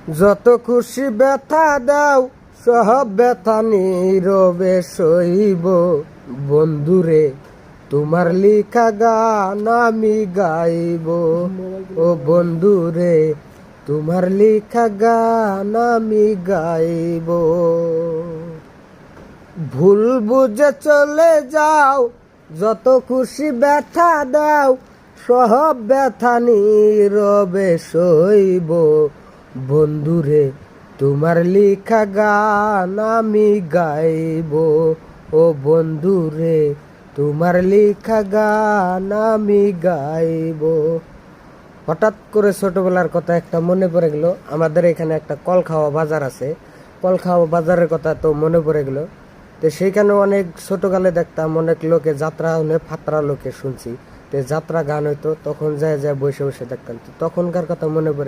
যত খুশি ব্যথা দাও সব ব্যথা নীরবে সইব। বন্ধুরে তোমার লিখা গান আমি গাইব। ও বন্ধুরে তোমার লিখা গান আমি গাইব। ভুল বুঝে চলে যাও, যত খুশি ব্যথা দাও সব ব্যথা নীরবে সইব। বন্ধুরে তোমার লিখা গান আমি গাইব। ও বন্ধুরে তোমার লিখা গান আমি গাইব। হঠাৎ করে ছোটবেলার কথা একটা মনে পড়ে গেল। আমাদের এখানে একটা কলখাওয়া বাজার আছে, কলখাওয়া বাজারের কথা তো মনে পড়ে গেল। তো সেইখানে অনেক ছোটকালে দেখতাম অনেক লোকে যাত্রা হলে ফাত্রা লোকে শুনছি, তো যাত্রা গান হইতো, তখন যায় যায় বসে বসে দেখতাম, তো তখনকার কথা মনে পড়ে।